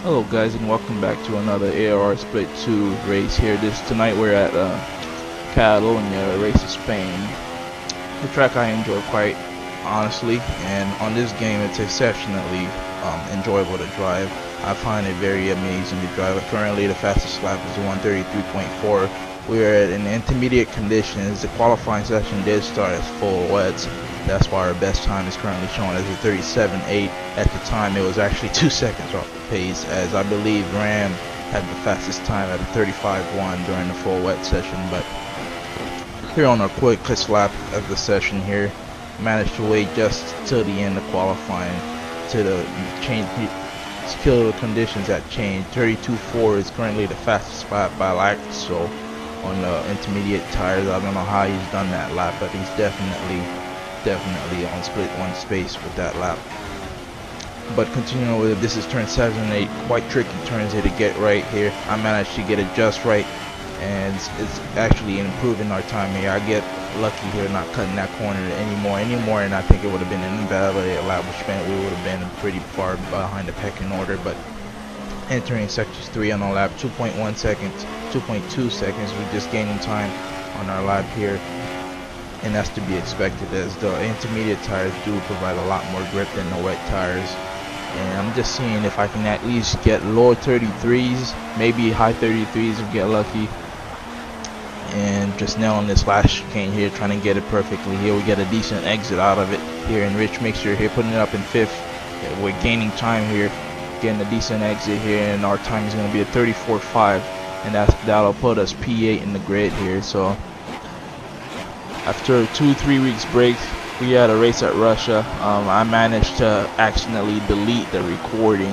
Hello guys, and welcome back to another AOR Split 2 race here. Tonight we're at Catalunya, a race of Spain. The track I enjoy quite honestly, and on this game it's exceptionally enjoyable to drive. I find it very amazing to drive. Currently the fastest lap is 133.4. We're in intermediate conditions. The qualifying session did start as full wets. That's why our best time is currently shown as a 37.8. At the time it was actually 2 seconds off the pace, as I believe Ram had the fastest time at a 35.1 during the full wet session. But here on our quickest lap of the session here, managed to wait just till the end of qualifying to the change skill conditions that change. 32.4 is currently the fastest lap by lap, so on the intermediate tires. I don't know how he's done that lap, but he's definitely on split one space with that lap. But continuing with it, this is turn 7 and 8, quite tricky turns here to get right here. I managed to get it just right, and it's actually improving our time here. I get lucky here not cutting that corner anymore, and I think it would have been an invalidated lap, which meant we would have been pretty far behind the pecking order. But entering sections 3 on our lap, 2.1 seconds, 2.2 seconds, we're just gaining time on our lap here. And that's to be expected, as the intermediate tires do provide a lot more grip than the wet tires. And I'm just seeing if I can at least get lower 33s, maybe high 33s if get lucky, and just nailing this last chicane here, trying to get it perfectly. Here we get a decent exit out of it here in rich mixture here, putting it up in 5th. We're gaining time here, getting a decent exit here, and our time is going to be a 34.5, and that'll put us P8 in the grid here. So after 2-3 weeks break, we had a race at Russia. I managed to accidentally delete the recording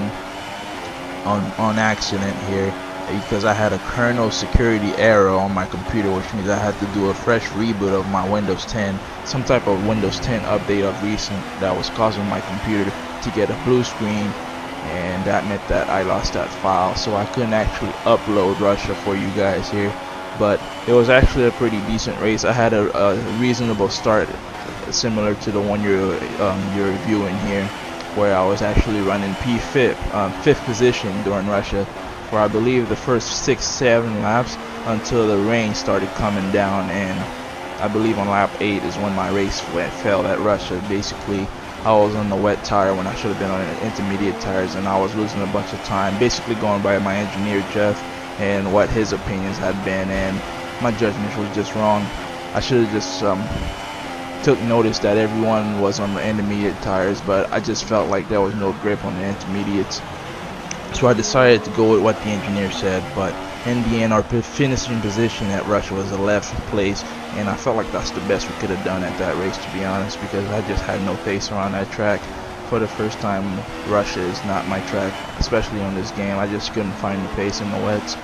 on accident here, because I had a kernel security error on my computer, which means I had to do a fresh reboot of my Windows 10, some type of Windows 10 update of recent that was causing my computer to get a blue screen, and that meant that I lost that file, so I couldn't actually upload Russia for you guys here. But it was actually a pretty decent race. I had a reasonable start, similar to the one you're viewing here, where I was actually running fifth position during Russia for I believe the first 6-7 laps, until the rain started coming down, and I believe on lap 8 is when my race failed at Russia. Basically, I was on the wet tire when I should have been on the intermediate tires, and I was losing a bunch of time, basically going by my engineer Jeff and what his opinions had been, and my judgment was just wrong. I should have just took notice that everyone was on the intermediate tires, but I just felt like there was no grip on the intermediates, so I decided to go with what the engineer said. But in the end, our finishing position at Russia was 11th place, and I felt like that's the best we could have done at that race, to be honest, because I just had no pace around that track. For the first time, Russia is not my track, especially on this game. I just couldn't find the pace in the wets.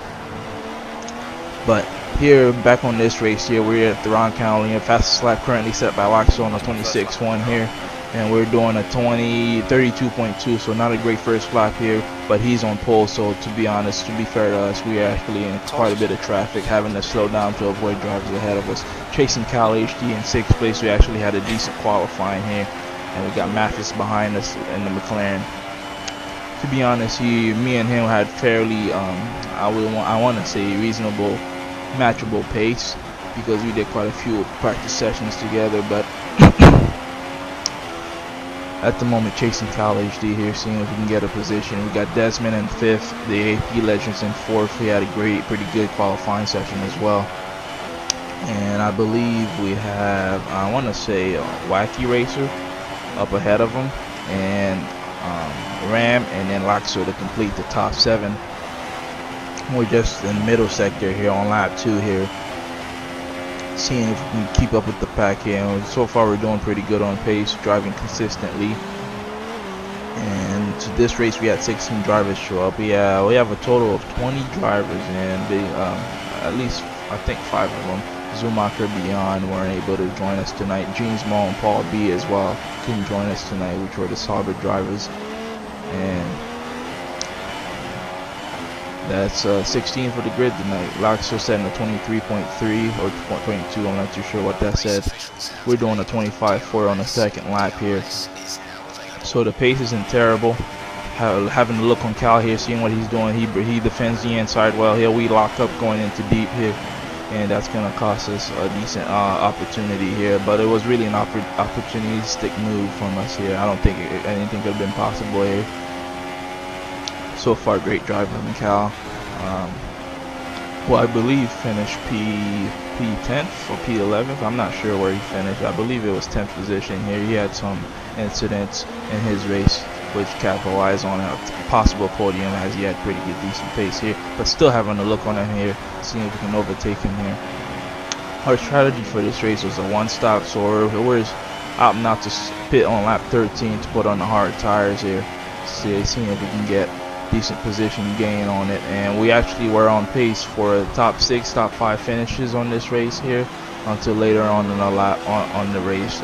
But here, back on this race here, we're at the Catalunya. Fastest lap currently set by Loxo on a 26.1 here, and we're doing a 32.2, so not a great first lap here, but he's on pole. So to be honest, to be fair to us, we're actually in quite a bit of traffic, having to slow down to avoid drivers ahead of us. Chasing Cal HD in 6th place. We actually had a decent qualifying here, and we got Mathis behind us in the McLaren. To be honest, me and him had fairly, I want to say reasonable, matchable pace, because we did quite a few practice sessions together. But at the moment, chasing Cal HD here, seeing if we can get a position. We got Desmond in 5th, the AP Legends in 4th. We had a pretty good qualifying session as well. And I believe we have, I want to say, Wacky Racer up ahead of him, and Ram, and then Loxo to complete the top 7. We're just in the middle sector here on lap 2 here, seeing if we can keep up with the pack here. And so far we're doing pretty good on pace, driving consistently. And to this race we had 16 drivers show up. We have a total of 20 drivers, and they at least I think 5 of them, Zumacher, Beyond, weren't able to join us tonight. James Mo and Paul B as well couldn't join us tonight, which were the Sauber drivers. And that's 16 for the grid tonight. Loxo setting a 23.3 or 22, I'm not too sure what that said. We're doing a 25.4 on the second lap here. So the pace isn't terrible. having a look on Cal here, seeing what he's doing. He defends the inside well here. We lock up going into deep here, and that's gonna cost us a decent opportunity here. But it was really an opportunistic move from us here. I don't think anything could have been possible here. So far, great drive from Cal. Who I believe finished P10th or P11th. I'm not sure where he finished. I believe it was 10th position here. He had some incidents in his race which capitalized on a possible podium, as he had pretty good decent pace here, but still having a look on him here, seeing if we can overtake him here. Our strategy for this race was a one-stop, so we're opting not to pit on lap 13 to put on the hard tires here, seeing if we can get decent position gain on it. And we actually were on pace for top 6, top 5 finishes on this race here until later on in the lap on the race.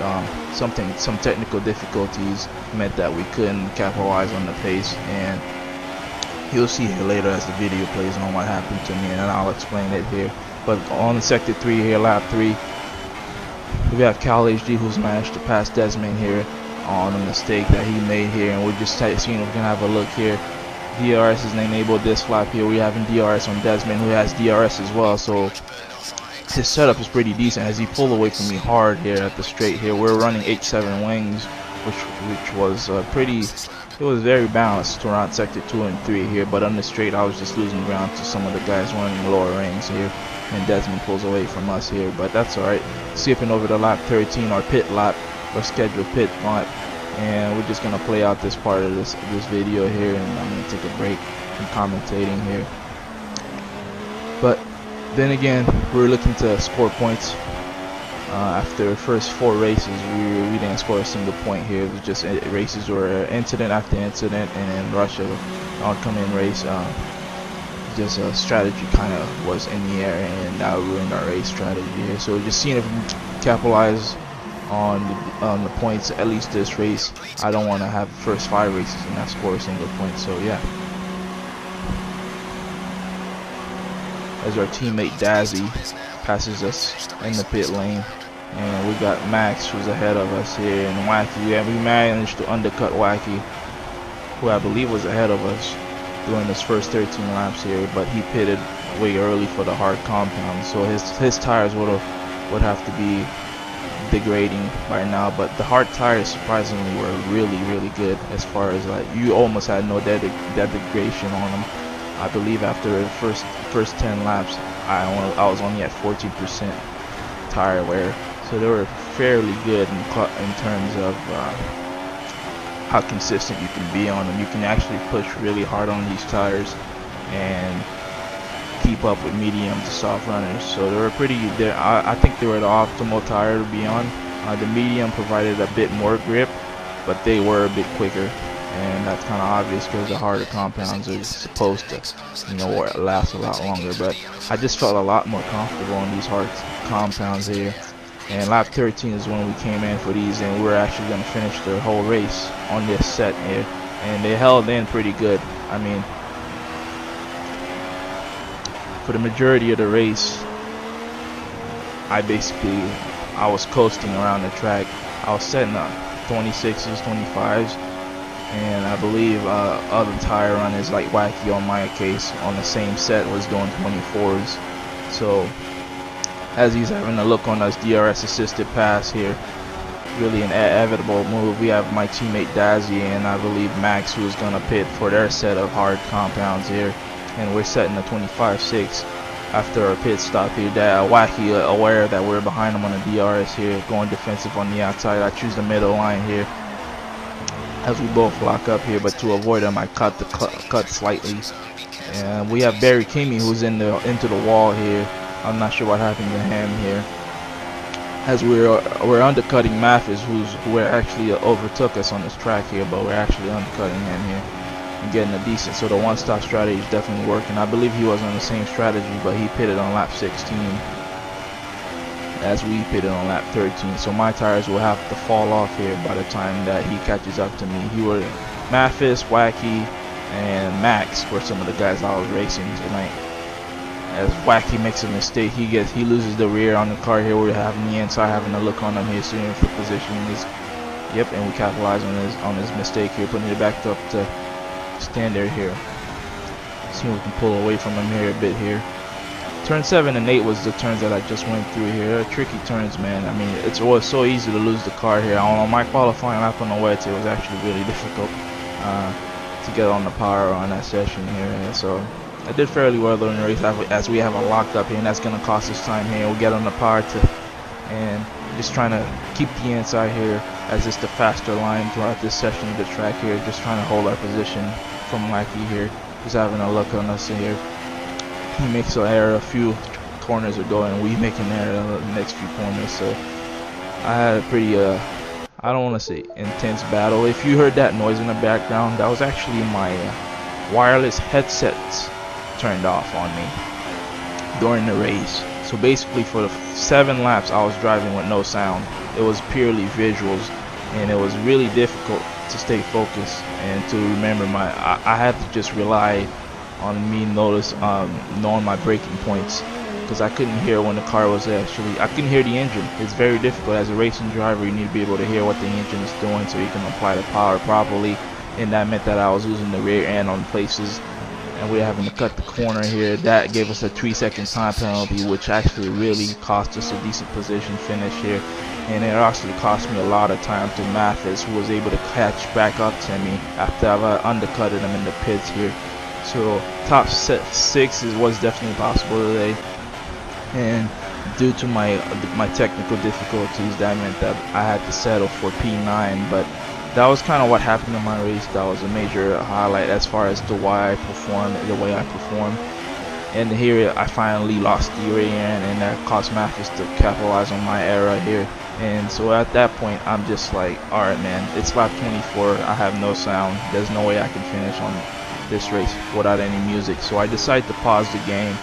Some technical difficulties meant that we couldn't capitalize on the pace, and you'll see here later as the video plays on what happened to me, and I'll explain it here. But on sector 3 here, lap 3, we have Cal HD who's managed to pass Desmond here on a mistake that he made here, and we're just seeing if we can have a look here. DRS is enabled this lap here. We're having DRS on Desmond, who has DRS as well, so his setup is pretty decent as he pulled away from me hard here at the straight here. We're running H7 wings, which was it was very balanced around sector 2 and 3 here, but on the straight I was just losing ground to some of the guys running lower rings here, and Desmond pulls away from us here, but that's alright. Skipping over to lap 13, our pit lap, our scheduled pit lap, and we're just gonna play out this part of this video here, and I'm gonna take a break from commentating here. But then again, we're looking to score points. After the first 4 races, we didn't score a single point here. It was just races were incident after incident, and then Russia oncoming race, just a strategy kind of was in the air, and that ruined our race strategy here. So just seeing if we can capitalize on the points, at least this race. I don't want to have the first 5 races and not score a single point, so yeah. As our teammate Dazzy passes us in the pit lane, and we got Max who's ahead of us here, and Wacky, we managed to undercut Wacky, who I believe was ahead of us during his first 13 laps here, but he pitted way early for the hard compound, so his tires would have to be degrading by now. But the hard tires surprisingly were really good, as far as like you almost had no degradation on them. I believe after the first 10 laps I was only at 14% tire wear, so they were fairly good in terms of how consistent you can be on them. You can actually push really hard on these tires and keep up with medium to soft runners, so they were I think they were the optimal tire to be on. The medium provided a bit more grip, but they were a bit quicker, and that's kind of obvious because the harder compounds are supposed to, last a lot longer. But I just felt a lot more comfortable on these hard compounds here. And lap 13 is when we came in for these, and we're actually going to finish the whole race on this set here, and they held in pretty good. I mean, for the majority of the race, I was coasting around the track. I was setting up 26s, 25s, and I believe other tire runners like Wacky on my case on the same set was doing 24s. So as he's having a look on us, DRS assisted pass here, really an inevitable move. We have my teammate Dazzy and I believe Max, who is going to pit for their set of hard compounds here, and we're setting a 25.6 after our pit stop here. Wacky aware that we're behind him on the DRS here, going defensive on the outside. I choose the middle line here as we both lock up here, but to avoid him I cut the cut slightly. And we have Barry Kimmy who's into the wall here. I'm not sure what happened to him here, as we're undercutting Mathis, who actually overtook us on this track here, but we're actually undercutting him here and getting a decent. So the one-stop strategy is definitely working. I believe he was on the same strategy, but he pitted on lap 16 as we pitted on lap 13. So my tires will have to fall off here by the time that he catches up to me. Mathis, Wacky, and Max were some of the guys I was racing tonight. As Wacky makes a mistake, he loses the rear on the car here. We're having the inside, having a look on him here, seeing for positioning. And we capitalize on his mistake here, putting it back up to standard here. See if we can pull away from him here a bit here. Turn 7 and 8 was the turns that I just went through here. They're tricky turns, man. I mean, it was so easy to lose the car here. On my qualifying lap on the wet, it was actually really difficult to get on the power on that session here. And so I did fairly well during the race as we have a locked up here, and that's going to cost us time here. We'll get on the power and just trying to keep the inside here as it's the faster line throughout this section of the track here. Just trying to hold our position from Wacky here. Just having a look on us here. He makes an error a few corners ago, and we make an error the next few corners. So I had a pretty, I don't want to say intense battle. If you heard that noise in the background, that was actually my wireless headsets turned off on me during the race. So basically for the 7 laps I was driving with no sound. It was purely visuals, and it was really difficult to stay focused and to remember I had to just rely on me knowing my braking points, because I couldn't hear when the car was I couldn't hear the engine. It's very difficult as a racing driver. You need to be able to hear what the engine is doing so you can apply the power properly, and that meant that I was losing the rear end on places, and we're having to cut the corner here. That gave us a 3-second time penalty, which actually really cost us a decent position finish here. And it actually cost me a lot of time to Mathis, who was able to catch back up to me after I undercutted him in the pits here. So top 6 was definitely possible today, and due to my technical difficulties, that meant that I had to settle for P9. But that was kind of what happened in my race. That was a major highlight as far as the way I performed. And here I finally lost the rear end, and that caused Mathis to capitalize on my error here. And so at that point, I'm just like, alright man, it's lap 24, I have no sound, there's no way I can finish on this race without any music. So I decided to pause the game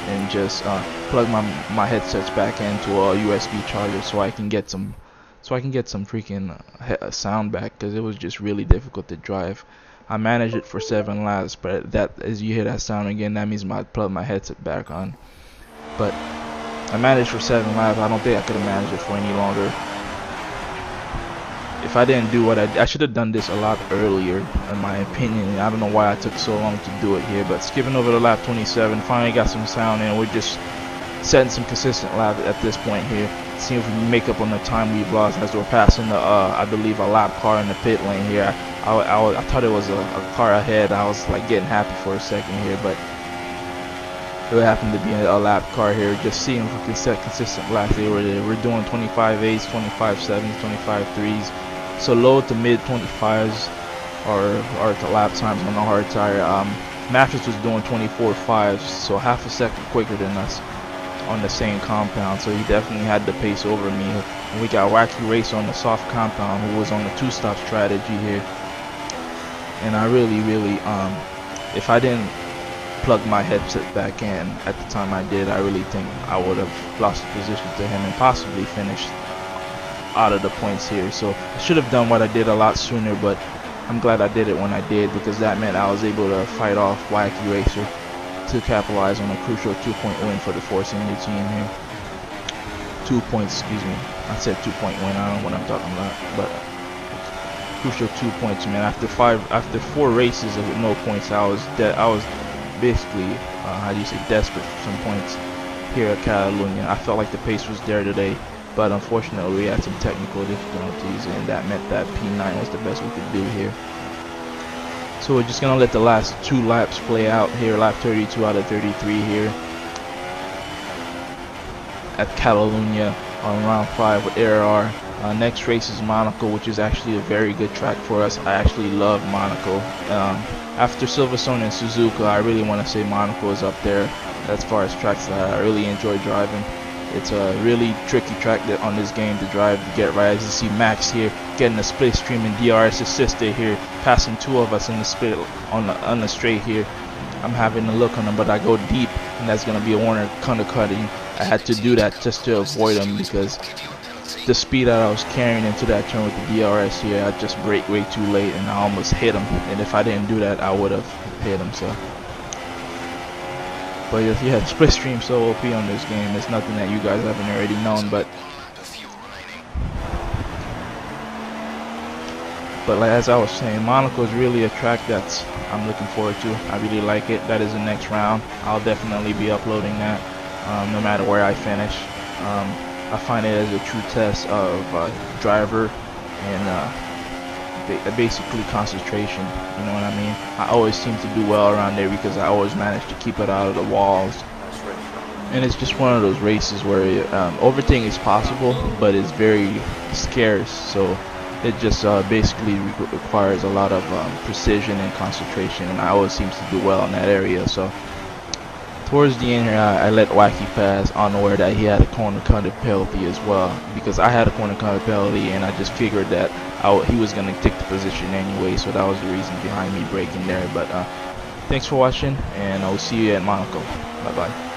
and just plug my headsets back into a USB charger so I can get some freaking sound back, because it was just really difficult to drive. I managed it for 7 laps, but that, as you hear that sound again, that means I plug my headset back on. But I managed for 7 laps. I don't think I could have managed it for any longer. If I didn't do what I should have done this a lot earlier, in my opinion. I don't know why I took so long to do it here, but skipping over to lap 27, finally got some sound, and we're just setting some consistent laps at this point here. See if we can make up on the time we've lost as we're passing the, I believe, a lap car in the pit lane here. I thought it was a car ahead. I was like getting happy for a second here, but it happened to be a lap car here. Just seeing if we can set consistent laps. We're doing 25 8s, 25 7s, 25 3s. So low to mid 25s are the lap times on the hard tire. Mathis was doing 24 5s, so half a second quicker than us on the same compound. So he definitely had the pace over me. And we got Wacky Race on the soft compound, who was on the 2-stop strategy here. And I really, if I didn't plug my headset back in at the time I did, I really think I would have lost the position to him and possibly finished out of the points here. So I should have done what I did a lot sooner, but I'm glad I did it when I did, because that meant I was able to fight off Wacky Racer to capitalize on a crucial 2-point win for the Force India team here. 2 points, excuse me. I said 2-point win. I don't know what I'm talking about, but crucial 2 points, man. After 4 races with no points, I was basically, how do you say, desperate for some points here at Catalunya. I felt like the pace was there today, but unfortunately we had some technical difficulties, and that meant that P9 was the best we could do here. So we're just gonna let the last 2 laps play out here. Lap 32 out of 33 here at Catalunya on round 5 with AOR. Next race is Monaco, which is actually a very good track for us. I actually love Monaco. After Silverstone and Suzuka, I really want to say Monaco is up there as far as tracks that I really enjoy driving. It's a really tricky track on this game to drive, to get right. As you see Max here getting a split stream, and DRS assisted here, passing 2 of us in the split on the straight here. I'm having a look on him, but I go deep, and that's going to be a Warner undercutting. I had to do that just to avoid him, because the speed that I was carrying into that turn with the DRS here, I just braked way too late, and I almost hit him. And if I didn't do that, I would have hit him. So, but yeah, split stream so OP on this game. It's nothing that you guys haven't already known, but But like, as I was saying, Monaco is really a track that's I'm looking forward to. I really like it. That is the next round. I'll definitely be uploading that, no matter where I finish. I find it as a true test of driver and basically concentration. You know what I mean? I always seem to do well around there because I always manage to keep it out of the walls. And it's just one of those races where overtaking is possible, but it's very scarce. So it just basically requires a lot of precision and concentration, and I always seem to do well in that area. So towards the end here, I let Wacky pass, unaware that he had a corner cutting penalty as well, because I had a corner cutting penalty, and I just figured that he was going to take the position anyway, so that was the reason behind me braking there. But thanks for watching, and I'll see you at Monaco. Bye bye.